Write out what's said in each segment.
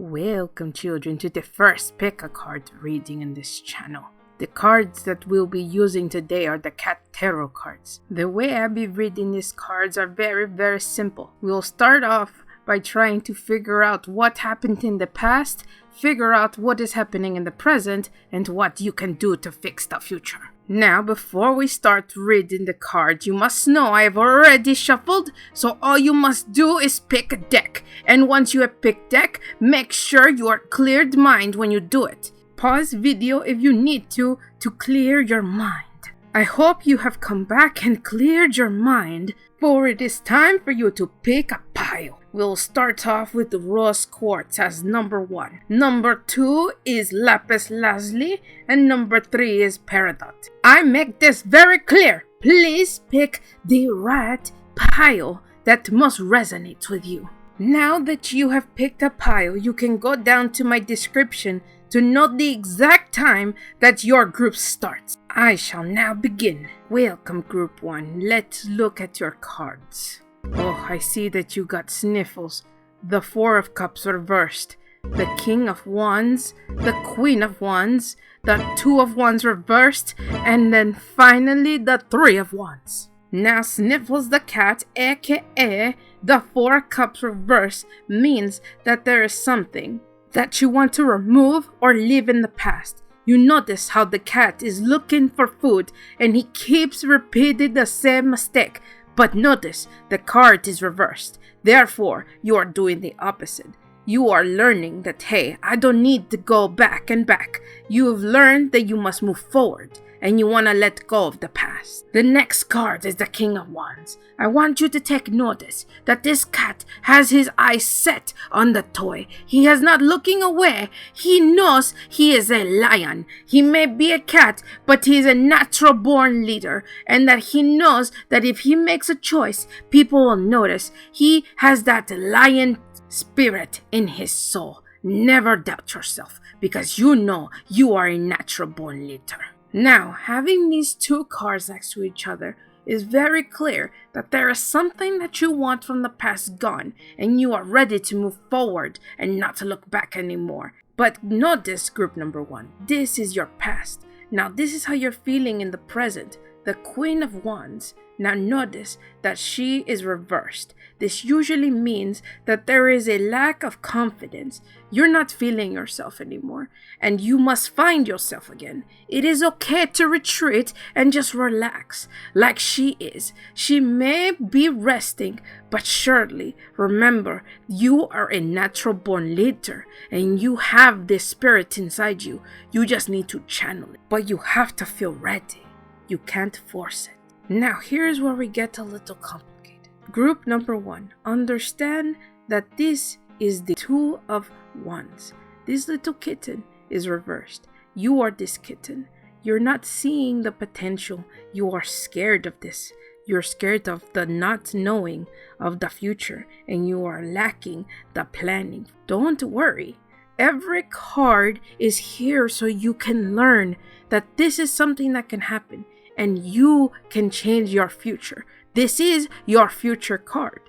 Welcome children to the first pick a card reading in this channel. The cards that we'll be using today are the Cat Tarot cards. The way I'll be reading these cards are very simple. We'll start off by trying to figure out what happened in the past, figure out what is happening in the present, and what you can do to fix the future. Now, before we start reading the card, you must know I have already shuffled, so all you must do is pick a deck. And once you have picked deck, make sure you are cleared mind when you do it. Pause video if you need to clear your mind. I hope you have come back and cleared your mind, for it is time for you to pick a pile. We'll start off with the rose quartz as number 1. Number 2 is lapis lazuli, and number 3 is peridot. I make this very clear. Please pick the right pile that most resonates with you. Now that you have picked a pile, you can go down to my description to note the exact time that your group starts. I shall now begin. Welcome group 1. Let's look at your cards. Oh, I see that you got sniffles. The 4 of Cups reversed. The King of Wands. The Queen of Wands. The 2 of Wands reversed. And then finally the 3 of Wands. Now Sniffles the cat, aka the 4 of Cups reversed, means that there is something that you want to remove or leave in the past. You notice how the cat is looking for food and he keeps repeating the same mistake. But notice the card is reversed. Therefore, you are doing the opposite. You are learning that, hey, I don't need to go back and back. You have learned that you must move forward and you want to let go of the past. The next card is the King of Wands. I want you to take notice that this cat has his eyes set on the toy. He is not looking away. He knows he is a lion. He may be a cat, but he is a natural born leader, and that he knows that if he makes a choice, people will notice. He has that lion spirit in his soul. Never doubt yourself, because you know you are a natural born leader. Now, having these 2 cards next to each other is very clear that there is something that you want from the past gone, and you are ready to move forward and not to look back anymore. But notice, group number 1, this is your past. Now, this is how you're feeling in the present. The Queen of Wands. Now notice that she is reversed. This usually means that there is a lack of confidence. You're not feeling yourself anymore, and you must find yourself again. It is okay to retreat and just relax like she is. She may be resting, but surely remember, you are a natural born leader and you have this spirit inside you. You just need to channel it, but you have to feel ready. You can't force it. Now, here's where we get a little complicated. Group number 1, understand that this is the 2 of Wands. This little kitten is reversed. You are this kitten. You're not seeing the potential. You are scared of this. You're scared of the not knowing of the future, and you are lacking the planning. Don't worry. Every card is here so you can learn that this is something that can happen. And you can change your future. This is your future card.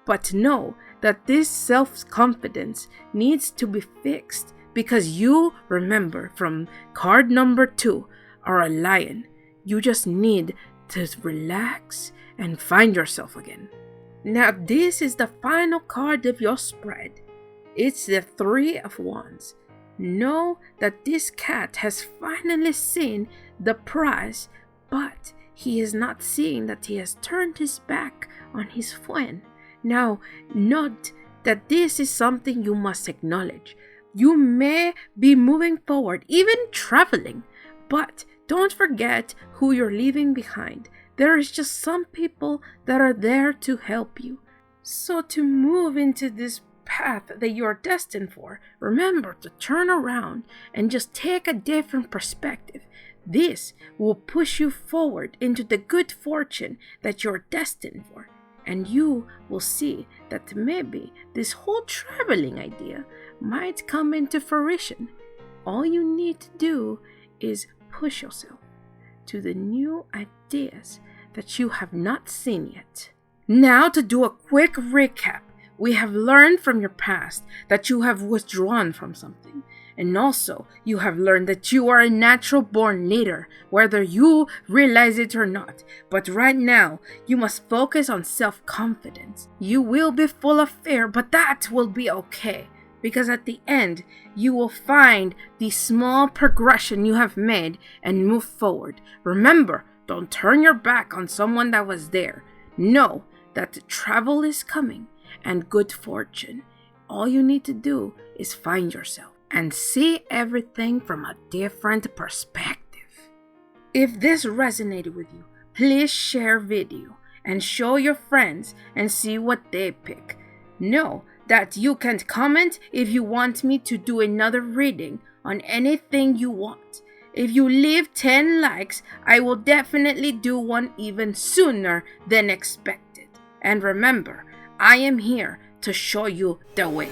But know that this self-confidence needs to be fixed, because you, remember, from card number 2, are a lion. You just need to relax and find yourself again. Now, this is the final card of your spread. It's the 3 of Wands. Know that this cat has finally seen the prize, but he is not seeing that he has turned his back on his friend. Now, note that this is something you must acknowledge. You may be moving forward, even traveling, but don't forget who you're leaving behind. There is just some people that are there to help you. So to move into this path that you are destined for, remember to turn around and just take a different perspective. This will push you forward into the good fortune that you're destined for. And you will see that maybe this whole traveling idea might come into fruition. All you need to do is push yourself to the new ideas that you have not seen yet. Now, to do a quick recap, We have learned from your past that you have withdrawn from something. And also, you have learned that you are a natural born leader, whether you realize it or not. But right now, you must focus on self-confidence. You will be full of fear, but that will be okay. Because at the end, you will find the small progression you have made and move forward. Remember, don't turn your back on someone that was there. Know that travel is coming and good fortune. All you need to do is find yourself and see everything from a different perspective. If this resonated with you, please share video and show your friends and see what they pick. Know that you can comment if you want me to do another reading on anything you want. If you leave 10 likes, I will definitely do one even sooner than expected. And remember, I am here to show you the way.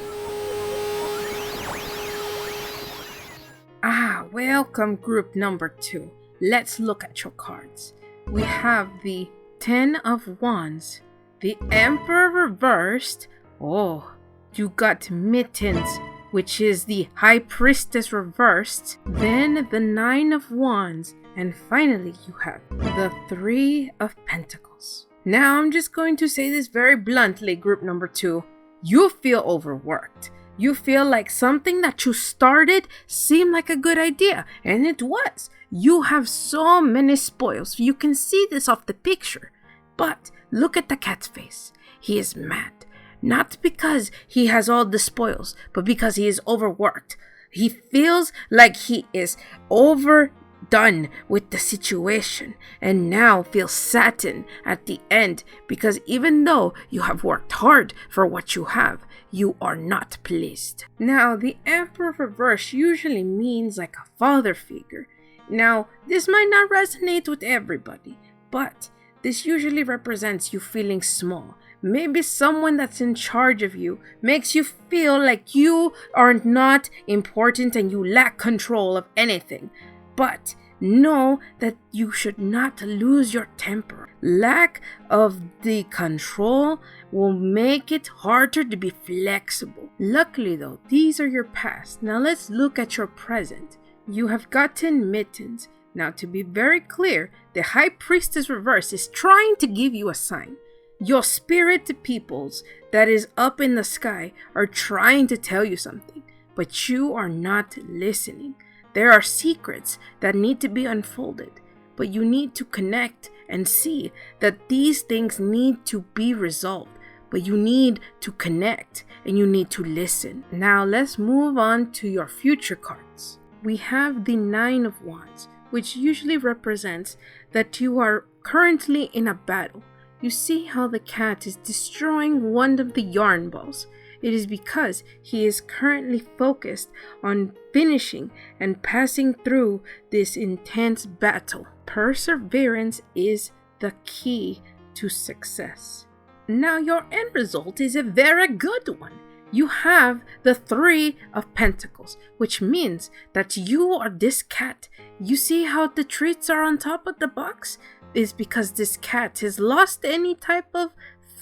Welcome group number 2. Let's look at your cards. We have the 10 of Wands, the Emperor reversed. You got Mittens, which is the High Priestess reversed. Then the 9 of Wands. And finally, you have the 3 of Pentacles. Now, I'm just going to say this very bluntly, group number 2. You feel overworked. You feel like something that you started seemed like a good idea, and it was. You have so many spoils. You can see this off the picture. But look at the cat's face. He is mad. Not because he has all the spoils, but because he is overworked. He feels like he is overdone with the situation and now feels saddened at the end because even though you have worked hard for what you have, you are not pleased. Now, the Emperor reverse usually means like a father figure. Now, this might not resonate with everybody, but this usually represents you feeling small. Maybe someone that's in charge of you makes you feel like you are not important and you lack control of anything. But know that you should not lose your temper. Lack of the control will make it harder to be flexible. Luckily though, these are your past. Now let's look at your present. You have gotten Mittens. Now to be very clear, the High Priestess reverse is trying to give you a sign. Your spirit peoples that is up in the sky are trying to tell you something, but you are not listening. There are secrets that need to be unfolded, but you need to connect and see that these things need to be resolved, but you need to connect and you need to listen. Now let's move on to your future cards. We have the 9 of Wands, which usually represents that you are currently in a battle. You see how the cat is destroying one of the yarn balls. It is because he is currently focused on finishing and passing through this intense battle. Perseverance is the key to success. Now your end result is a very good one. You have the 3 of Pentacles, which means that you are this cat. You see how the treats are on top of the box? It's because this cat has lost any type of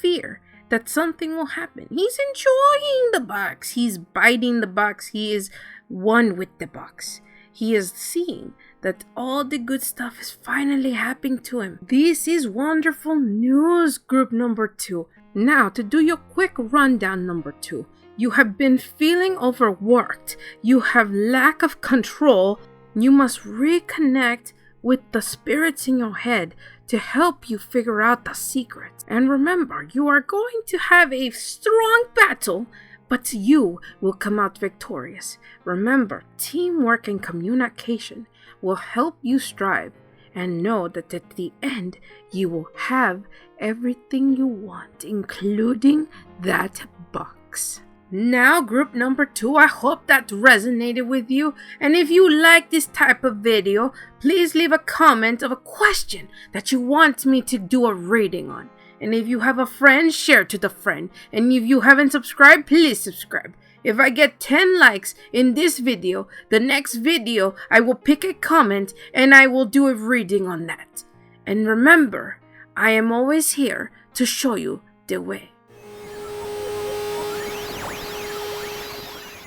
fear that something will happen. He's enjoying the box. He's biting the box. He is one with the box. He is seeing that all the good stuff is finally happening to him. This is wonderful news, group number 2. Now, to do your quick rundown number 2. You have been feeling overworked. You have lack of control. You must reconnect with the spirits in your head to help you figure out the secrets. And remember, you are going to have a strong battle, but you will come out victorious. Remember, teamwork and communication will help you strive, and know that at the end, you will have everything you want, including that box. Now, group number 2, I hope that resonated with you. And if you like this type of video, please leave a comment of a question that you want me to do a reading on. And if you have a friend, share to the friend. And if you haven't subscribed, please subscribe. If I get 10 likes in this video, the next video, I will pick a comment and I will do a reading on that. And remember, I am always here to show you the way.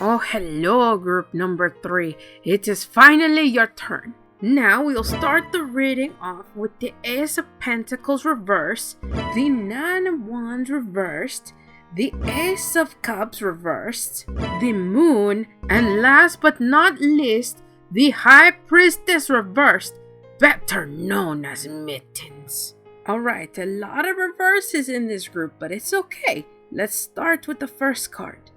Oh, hello, group number 3. It is finally your turn. Now we'll start the reading off with the Ace of Pentacles reversed, the 9 of Wands reversed, the Ace of Cups reversed, the Moon, and last but not least, the High Priestess reversed, better known as Mittens. Alright, a lot of reverses in this group, but it's okay. Let's start with the first card.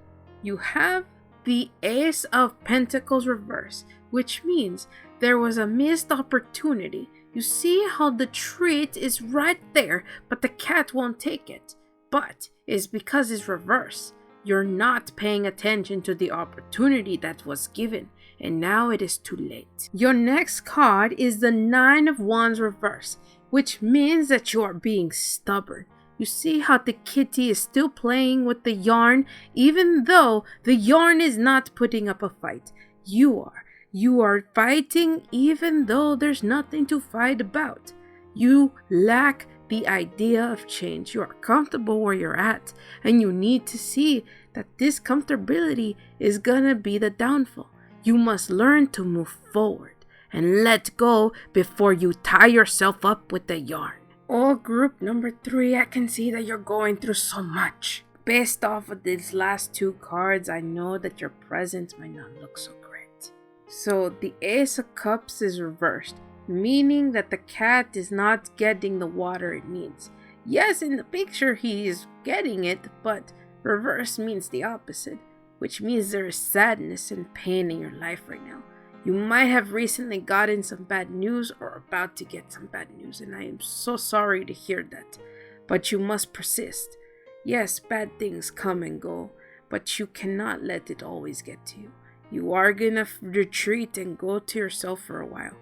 You have the Ace of Pentacles reversed, which means there was a missed opportunity. You see how the treat is right there, but the cat won't take it. But it's because it's reversed. You're not paying attention to the opportunity that was given, and now it is too late. Your next card is the 9 of Wands reversed, which means that you are being stubborn. You see how the kitty is still playing with the yarn, even though the yarn is not putting up a fight. You are. You are fighting even though there's nothing to fight about. You lack the idea of change. You are comfortable where you're at, and you need to see that this comfortability is gonna be the downfall. You must learn to move forward and let go before you tie yourself up with the yarn. Oh, group number 3, I can see that you're going through so much. Based off of these last 2 cards, I know that your present might not look so great. So the Ace of Cups is reversed, meaning that the cat is not getting the water it needs. Yes, in the picture he is getting it, but reverse means the opposite, which means there is sadness and pain in your life right now. You might have recently gotten some bad news or about to get some bad news, and I am so sorry to hear that. But you must persist. Yes, bad things come and go, but you cannot let it always get to you. You are gonna retreat and go to yourself for a while,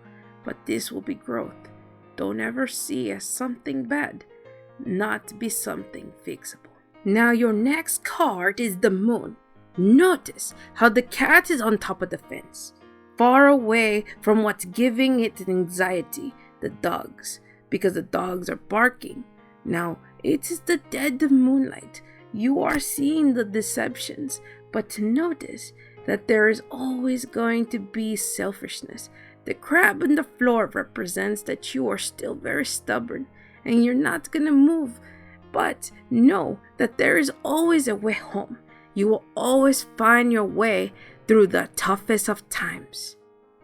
but this will be growth. Don't ever see as something bad, not be something fixable. Now your next card is the Moon. Notice how the cat is on top of the fence, far away from what's giving it anxiety, the dogs, because the dogs are barking. Now, it is the dead of moonlight. You are seeing the deceptions, but notice that there is always going to be selfishness. The crab on the floor represents that you are still very stubborn and you're not gonna move, but know that there is always a way home. You will always find your way through the toughest of times.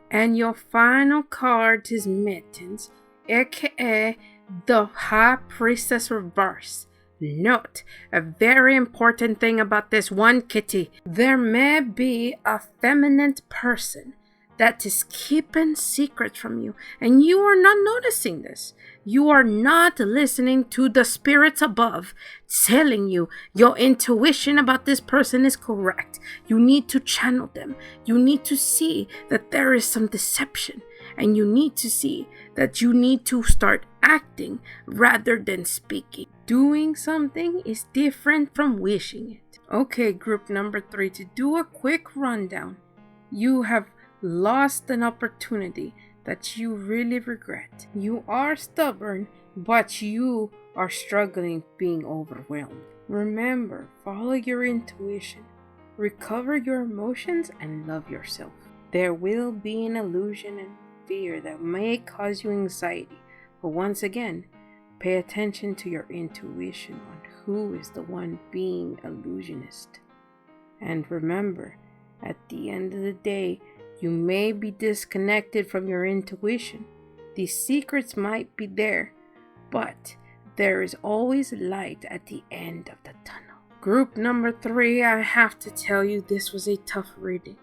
And your final card is Mittens, aka the High Priestess reverse. Note a very important thing about this one kitty. There may be a feminine person that is keeping secrets from you, and you are not noticing this. You are not listening to the spirits above telling you your intuition about this person is correct. You need to channel them. You need to see that there is some deception, and you need to see that you need to start acting rather than speaking. Doing something is different from wishing it. Okay, group number 3, to do a quick rundown. You have lost an opportunity that you really regret. You are stubborn, but you are struggling being overwhelmed. Remember, follow your intuition, recover your emotions, and love yourself. There will be an illusion and fear that may cause you anxiety, but once again, pay attention to your intuition on who is the one being illusionist. And remember, at the end of the day, you may be disconnected from your intuition. These secrets might be there, but there is always light at the end of the tunnel. Group number 3, I have to tell you this was a tough reading,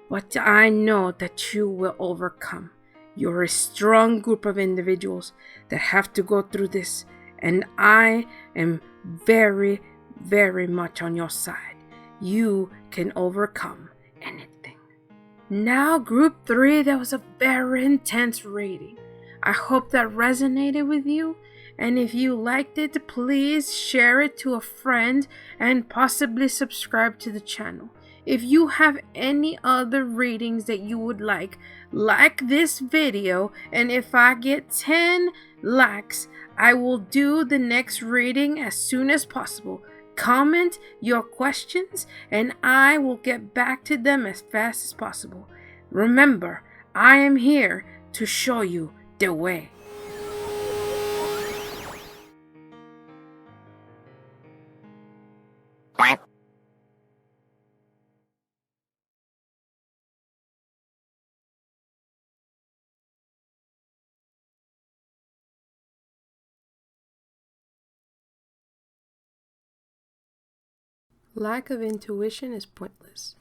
but I know that you will overcome. You're a strong group of individuals that have to go through this, and I am very, very much on your side. You can overcome anything. Now, group 3, that was a very intense reading. I hope that resonated with you, and if you liked it, please share it to a friend and possibly subscribe to the channel. If you have any other readings that you would like this video, and if I get 10 likes, I will do the next reading as soon as possible. comment your questions and I will get back to them as fast as possible. Remember, I am here to show you the way. Lack of intuition is pointless.